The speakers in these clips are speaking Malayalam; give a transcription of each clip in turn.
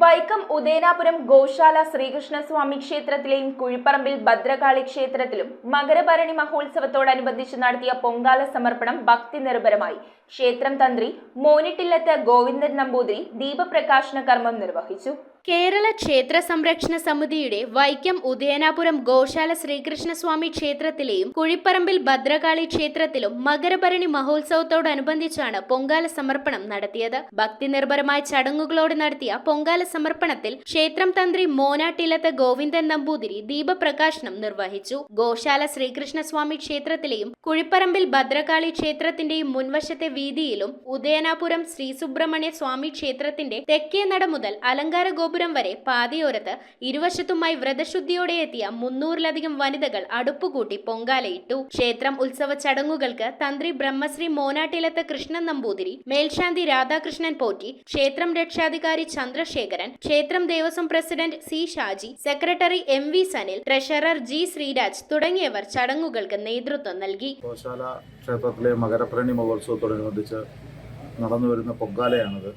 വൈക്കം ഉദയനാപുരം ഗോശാല ശ്രീകൃഷ്ണസ്വാമി ക്ഷേത്രത്തിലെയും കുഴിപ്പറമ്പിൽ ഭദ്രകാളി ക്ഷേത്രത്തിലും മകരഭരണി മഹോത്സവത്തോടനുബന്ധിച്ച് നടത്തിയ പൊങ്കാല സമർപ്പണം ഭക്തി നിർഭരമായി. ക്ഷേത്രം തന്ത്രി മോനിട്ടില്ലത്ത് ഗോവിന്ദൻ നമ്പൂതിരി ദീപപ്രകാശന കർമ്മം നിർവഹിച്ചു. കേരള ക്ഷേത്ര സംരക്ഷണ സമിതിയുടെ വൈക്കം ഉദയനാപുരം ഗോശാല ശ്രീകൃഷ്ണസ്വാമി ക്ഷേത്രത്തിലെയും കുഴിപ്പറമ്പിൽ ഭദ്രകാളി ക്ഷേത്രത്തിലും മകരഭരണി മഹോത്സവത്തോടനുബന്ധിച്ചാണ് പൊങ്കാല സമർപ്പണം നടത്തിയത്. ഭക്തി നിർഭരമായ ചടങ്ങുകളോടെ നടത്തിയ പൊങ്കാല സമർപ്പണത്തിൽ ക്ഷേത്രം തന്ത്രി മോനാട്ടില്ലത്ത് ഗോവിന്ദൻ നമ്പൂതിരി ദീപപ്രകാശനം നിർവഹിച്ചു. ഗോശാല ശ്രീകൃഷ്ണസ്വാമി ക്ഷേത്രത്തിലെയും കുഴിപ്പറമ്പിൽ ഭദ്രകാളി ക്ഷേത്രത്തിന്റെയും മുൻവശത്തെ വീതിയിലും ഉദയനാപുരം ശ്രീ സുബ്രഹ്മണ്യ സ്വാമി ക്ഷേത്രത്തിന്റെ തെക്കേ നട മുതൽ അലങ്കാര ഗോപുരം വരെ പാതയോരത്ത് ഇരുവശത്തുമായി വ്രതശുദ്ധിയോടെ എത്തിയ 300-ലധികം വനിതകൾ അടുപ്പുകൂട്ടി പൊങ്കാലയിട്ടു. ക്ഷേത്രം ഉത്സവ ചടങ്ങുകൾക്ക് തന്ത്രി ബ്രഹ്മശ്രീ മോനാട്ടില്ലത്ത് കൃഷ്ണൻ നമ്പൂതിരി, മേൽശാന്തി രാധാകൃഷ്ണൻ പോറ്റി, ക്ഷേത്രം രക്ഷാധികാരി ചന്ദ്രശേഖരൻ, ക്ഷേത്രം Devaswom president C Shaji, secretary MV Sanil, treasurer G Sreeraj തുടങ്ങിയവർ ചടങ്ങുകൾക്ക് നേതൃത്വം നൽകി. ഗോശാല ക്ഷേത്രത്തിലെ മകരഭരണി മഹോത്സവത്തോടനുബന്ധിച്ച് നടന്നുവരുന്ന പൊങ്കാലയാണിത്.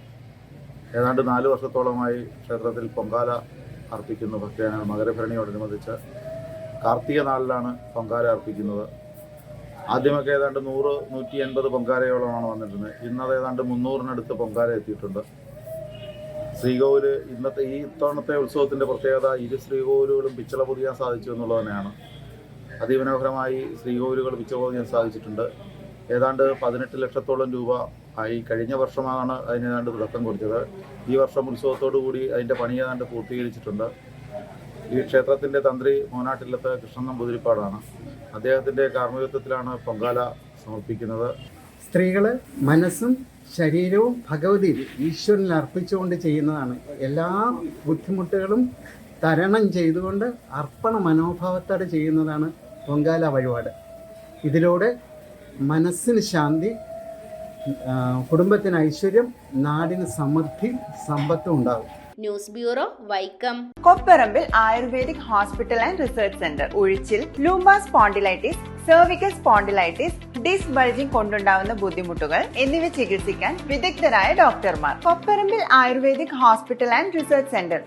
ഏതാണ്ട് 4 വർഷത്തോളമായി ക്ഷേത്രത്തിൽ പൊങ്കാല അർപ്പിക്കുന്ന ഭക്തജനങ്ങൾ മകരഭരണിയോടനുബന്ധിച്ച് കാർത്തിക നാളിലാണ് പൊങ്കാല അർപ്പിക്കുന്നത്. ആദ്യമൊക്കെ ഏതാണ്ട് 100-180 പൊങ്കാലയോളമാണ് വന്നിരുന്നത്. ഇന്നത് ഏതാണ്ട് 300-നടുത്ത് പൊങ്കാല എത്തിയിട്ടുണ്ട്. ശ്രീകോവില് ഈ ഇത്തവണത്തെ ഉത്സവത്തിൻ്റെ പ്രത്യേകത ഇരു ശ്രീകോവിലുകളും പിച്ചള പൊതിയാൻ സാധിച്ചു എന്നുള്ളത് തന്നെയാണ്. അതിമനോഹരമായി ശ്രീകോവിലുകൾ പിച്ചള പൊതിയാൻ സാധിച്ചിട്ടുണ്ട്. ഏതാണ്ട് 18 ലക്ഷത്തോളം രൂപ ആയി. കഴിഞ്ഞ വർഷമാണ് അതിന് ഏതാണ്ട് തുടക്കം കൊടുത്തത്. ഈ വർഷം ഉത്സവത്തോടുകൂടി അതിൻ്റെ പണി ഏതാണ്ട് പൂർത്തീകരിച്ചിട്ടുണ്ട്. ഈ ക്ഷേത്രത്തിൻ്റെ തന്ത്രി മോനാട്ടില്ലത്ത് കൃഷ്ണൻ നമ്പൂതിരിപ്പാടാണ്. അദ്ദേഹത്തിൻ്റെ കാർമ്മികത്വത്തിലാണ് പൊങ്കാല സമർപ്പിക്കുന്നത്. സ്ത്രീകൾ മനസ്സും ശരീരവും ഭഗവതിയിൽ ഈശ്വരനിൽ അർപ്പിച്ചുകൊണ്ട് ചെയ്യുന്നതാണ്. എല്ലാ ബുദ്ധിമുട്ടുകളും തരണം ചെയ്തുകൊണ്ട് അർപ്പണ മനോഭാവത്തോടെ ചെയ്യുന്നതാണ് പൊങ്കാല വഴിപാട്. ഇതിലൂടെ മനസ്സിന് ശാന്തി, കുടുംബത്തിന് ഐശ്വര്യം, നാടിന് സമൃദ്ധി, സമ്പത്തും ഉണ്ടാകും. News bureau, Vaikom. Kopparambil ayurvedic hospital and research centre. ഉഴിച്ചിൽ, lumbar spondylitis, cervical spondylitis, disc bulging കൊണ്ടുണ്ടാവുന്ന ബുദ്ധിമുട്ടുകൾ എന്നിവ ചികിത്സിക്കാൻ വിദഗ്ധരായ ഡോക്ടർമാർ. Kopparambil ayurvedic hospital and research centre.